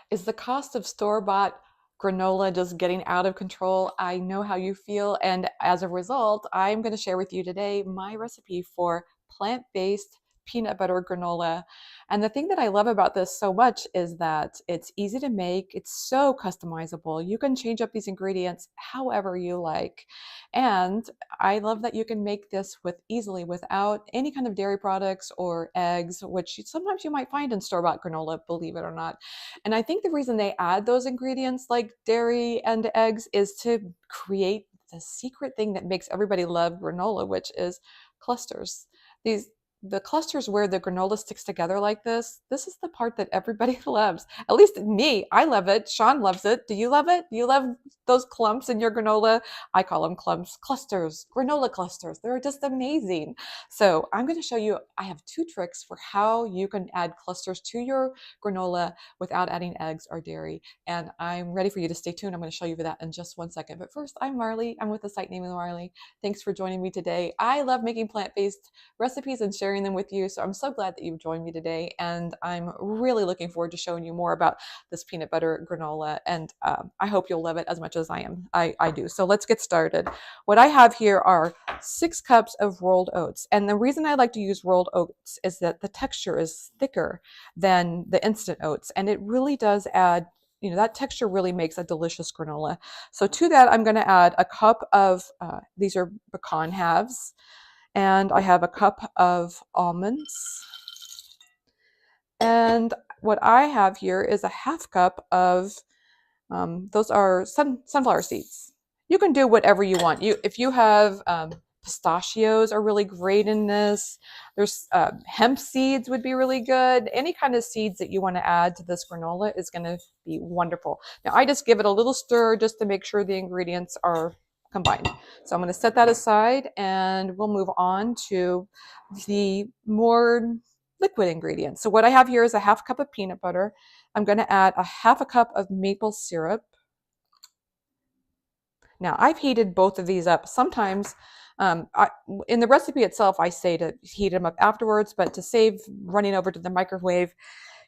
Is the cost of store-bought granola just getting out of control? I know how you feel, and as a result, I'm going to share with you today my recipe for plant-based peanut butter granola. And the thing that I love about this so much is that it's easy to make, it's so customizable. You can change up these ingredients however you like. And I love that you can make this with easily without any kind of dairy products or eggs, which sometimes you might find in store-bought granola, believe it or not. And I think the reason they add those ingredients like dairy and eggs is to create the secret thing that makes everybody love granola, which is clusters. These the clusters where the granola sticks together like this is the part that everybody loves. At least me, I love it. Sean loves it. Do you love it? Do you love those clumps in your granola? I call them clumps, clusters, granola clusters. They're just amazing. So I'm going to show you, I have two tricks for how you can add clusters to your granola without adding eggs or dairy. And I'm ready for you to stay tuned. I'm going to show you that in just 1 second. But first, I'm Marley. I'm with the site name of Marley. Thanks for joining me today. I love making plant-based recipes and sharing them with you. So I'm so glad that you've joined me today. And I'm really looking forward to showing you more about this peanut butter granola. And I hope you'll love it as much as I do. So let's get started. What I have here are 6 cups of rolled oats. And the reason I like to use rolled oats is that the texture is thicker than the instant oats. And it really does add, that texture really makes a delicious granola. So to that, I'm going to add a cup of, these are pecan halves, and I have a cup of almonds. And what I have here is a half cup of, those are sunflower seeds. You can do whatever you want. If you have pistachios are really great in this. There's hemp seeds would be really good. Any kind of seeds that you want to add to this granola is going to be wonderful. Now I just give it a little stir just to make sure the ingredients are combined. So I'm going to set that aside and we'll move on to the more liquid ingredients. So what I have here is a half cup of peanut butter. I'm going to add a half a cup of maple syrup. Now I've heated both of these up. Sometimes in the recipe itself, I say to heat them up afterwards, but to save running over to the microwave,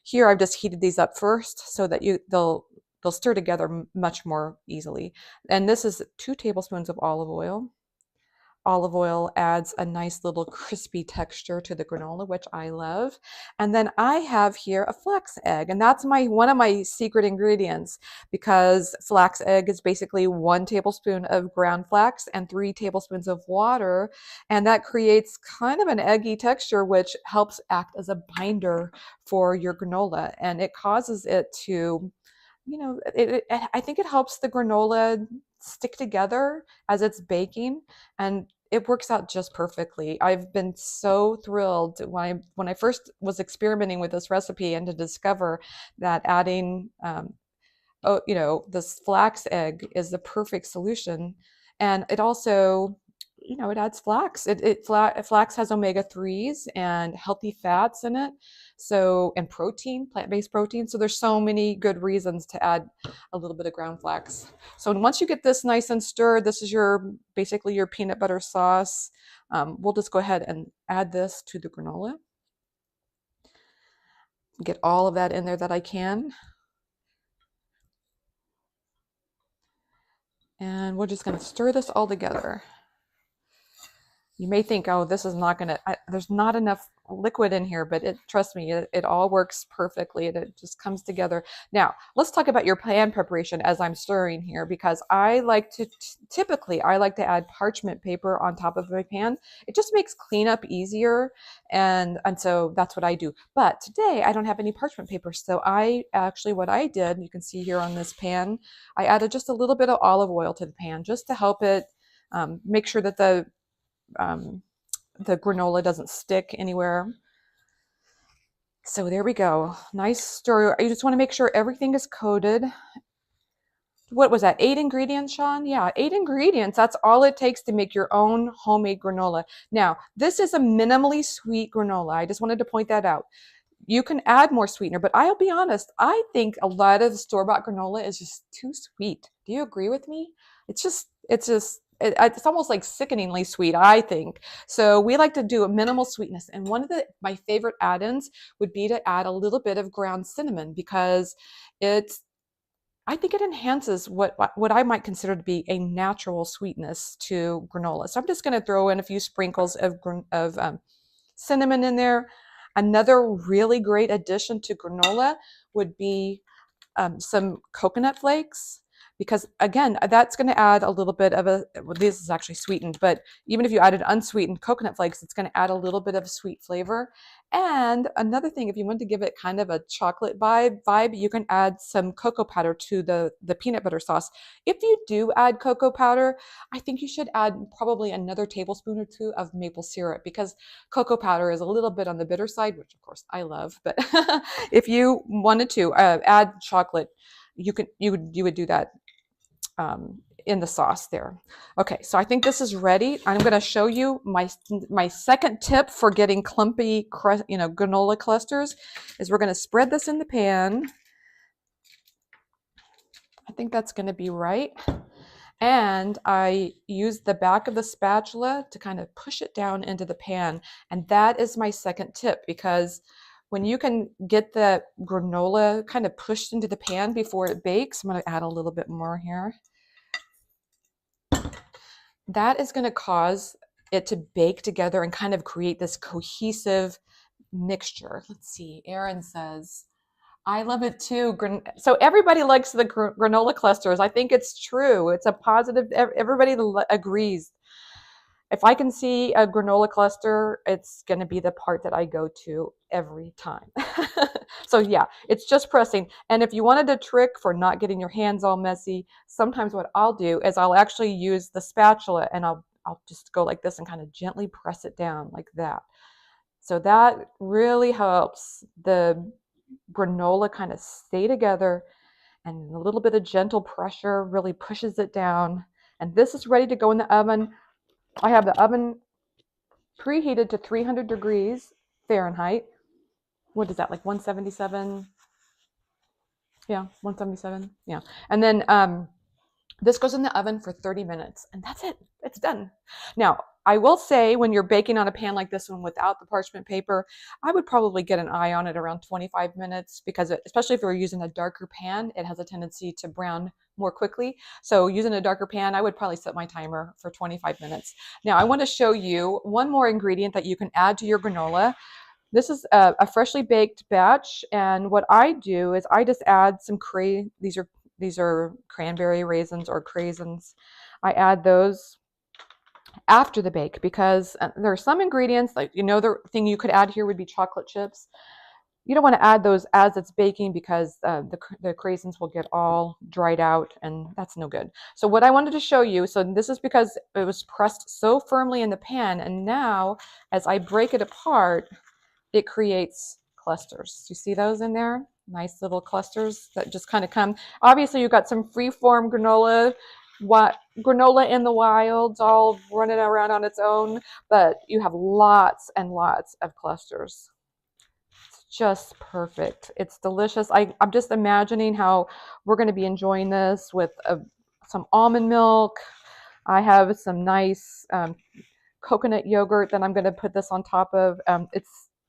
here I've just heated these up first so that they'll stir together much more easily. And this is 2 tablespoons of olive oil. Olive oil adds a nice little crispy texture to the granola, which I love. And then I have here a flax egg, and that's one of my secret ingredients, because flax egg is basically 1 tablespoon of ground flax and 3 tablespoons of water, and that creates kind of an eggy texture, which helps act as a binder for your granola, and it causes it to, I think it helps the granola stick together as it's baking, and it works out just perfectly. I've been so thrilled when I first was experimenting with this recipe and to discover that adding this flax egg is the perfect solution. And it also, it adds flax. Flax has omega-3s and healthy fats in it. So, and protein, plant-based protein. So there's so many good reasons to add a little bit of ground flax. So once you get this nice and stirred, this is basically your peanut butter sauce. We'll just go ahead and add this to the granola. Get all of that in there that I can. And we're just going to stir this all together. You may think, oh, this is not going to, there's not enough liquid in here, but trust me, it all works perfectly. It just comes together. Now, let's talk about your pan preparation as I'm stirring here, because I like to, typically, I like to add parchment paper on top of my pan. It just makes cleanup easier, and so that's what I do. But today, I don't have any parchment paper, so what I did, you can see here on this pan, I added just a little bit of olive oil to the pan, just to help it make sure that the granola doesn't stick anywhere. So there we go. Nice stir. You just want to make sure everything is coated. What was that? 8 ingredients, Sean? Yeah, 8 ingredients. That's all it takes to make your own homemade granola. Now, this is a minimally sweet granola. I just wanted to point that out. You can add more sweetener, but I'll be honest, I think a lot of the store-bought granola is just too sweet. Do you agree with me? it's almost like sickeningly sweet, I think. So we like to do a minimal sweetness. And one of my favorite add-ins would be to add a little bit of ground cinnamon, because I think it enhances what I might consider to be a natural sweetness to granola. So I'm just going to throw in a few sprinkles of cinnamon in there. Another really great addition to granola would be some coconut flakes, because again, that's going to add a little bit of well, this is actually sweetened, but even if you added unsweetened coconut flakes, it's going to add a little bit of sweet flavor. And another thing, if you want to give it kind of a chocolate vibe, you can add some cocoa powder to the peanut butter sauce. If you do add cocoa powder, I think you should add probably another tablespoon or two of maple syrup, because cocoa powder is a little bit on the bitter side, which of course I love. But if you wanted to add chocolate, you would do that in the sauce there. Okay, so I think this is ready. I'm going to show you my second tip for getting clumpy, granola clusters. Is we're going to spread this in the pan. I think that's going to be right. And I use the back of the spatula to kind of push it down into the pan. And that is my second tip, because when you can get the granola kind of pushed into the pan before it bakes, I'm going to add a little bit more here. That is going to cause it to bake together and kind of create this cohesive mixture. Let's see. Aaron says, I love it too. So everybody likes the granola clusters. I think it's true. It's a positive. Everybody agrees. If I can see a granola cluster, it's going to be the part that I go to every time. So yeah, it's just pressing. And if you wanted a trick for not getting your hands all messy, sometimes what I'll do is I'll actually use the spatula, and I'll just go like this and kind of gently press it down like that. So that really helps the granola kind of stay together, and a little bit of gentle pressure really pushes it down. And this is ready to go in the oven. I have the oven preheated to 300 degrees Fahrenheit. What is that, like 177? Yeah, 177. Yeah. And then this goes in the oven for 30 minutes, and that's it. It's done. Now, I will say, when you're baking on a pan like this one without the parchment paper, I would probably get an eye on it around 25 minutes, because especially if you're using a darker pan, it has a tendency to brown more quickly. So using a darker pan, I would probably set my timer for 25 minutes. Now, I want to show you one more ingredient that you can add to your granola. This is a freshly baked batch, and what I do is I just add some these are cranberry raisins or craisins. I add those after the bake, because there are some ingredients, like, the thing you could add here would be chocolate chips. You don't want to add those as it's baking, because the craisins will get all dried out, and that's no good. So what I wanted to show you, so this is because it was pressed so firmly in the pan, and now as I break it apart, it creates clusters. You see those in there? Nice little clusters that just kind of come. Obviously, you've got some free-form granola in the wilds, all running around on its own, but you have lots and lots of clusters. It's just perfect. It's delicious. I'm just imagining how we're going to be enjoying this with some almond milk. I have some nice coconut yogurt that I'm going to put this on top of.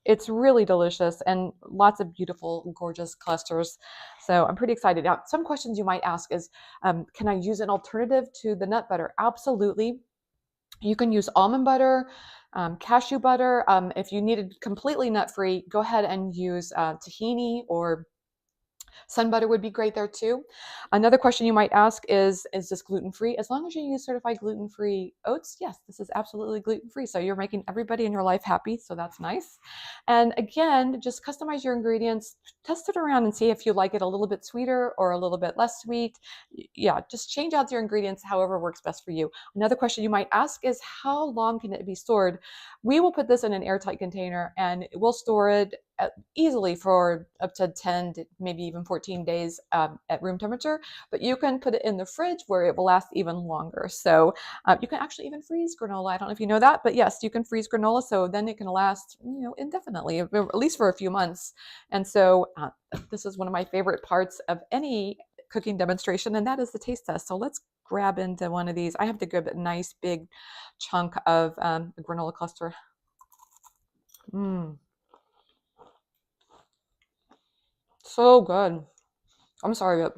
It's really delicious, and lots of beautiful, gorgeous clusters. So I'm pretty excited. Now, some questions you might ask is, can I use an alternative to the nut butter? Absolutely. You can use almond butter, cashew butter. If you needed completely nut-free, go ahead and use tahini, or sun butter would be great there too. Another question you might ask is this gluten-free? As long as you use certified gluten-free oats, yes, this is absolutely gluten-free. So you're making everybody in your life happy, so that's nice. And again, just customize your ingredients, test it around and see if you like it a little bit sweeter or a little bit less sweet. Yeah, just change out your ingredients however works best for you. Another question you might ask is, how long can it be stored? We will put this in an airtight container, and we'll store it easily for up to 10 to maybe even 14 days at room temperature, but you can put it in the fridge where it will last even longer. So you can actually even freeze granola. I don't know if you know that, but yes, you can freeze granola, so then it can last, indefinitely, at least for a few months. And so this is one of my favorite parts of any cooking demonstration, and that is the taste test. So let's grab into one of these. I have to grab a nice big chunk of a granola cluster. Mmm, so good. I'm sorry, but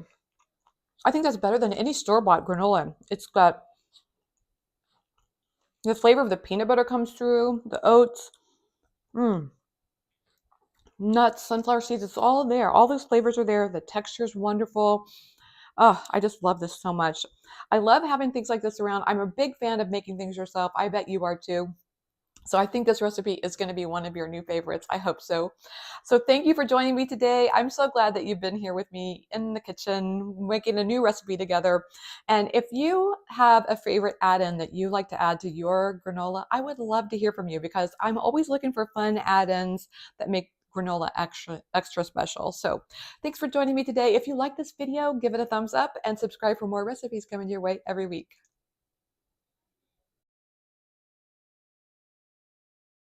I think that's better than any store-bought granola. It's got the flavor of the peanut butter comes through, the oats, mmm, nuts, sunflower seeds. It's all there. All those flavors are there. The texture is wonderful. Oh, I just love this so much. I love having things like this around. I'm a big fan of making things yourself. I bet you are too. So I think this recipe is going to be one of your new favorites. I hope so. So thank you for joining me today. I'm so glad that you've been here with me in the kitchen making a new recipe together. And if you have a favorite add-in that you like to add to your granola, I would love to hear from you because I'm always looking for fun add-ins that make granola extra special. So thanks for joining me today. If you like this video, give it a thumbs up and subscribe for more recipes coming your way every week.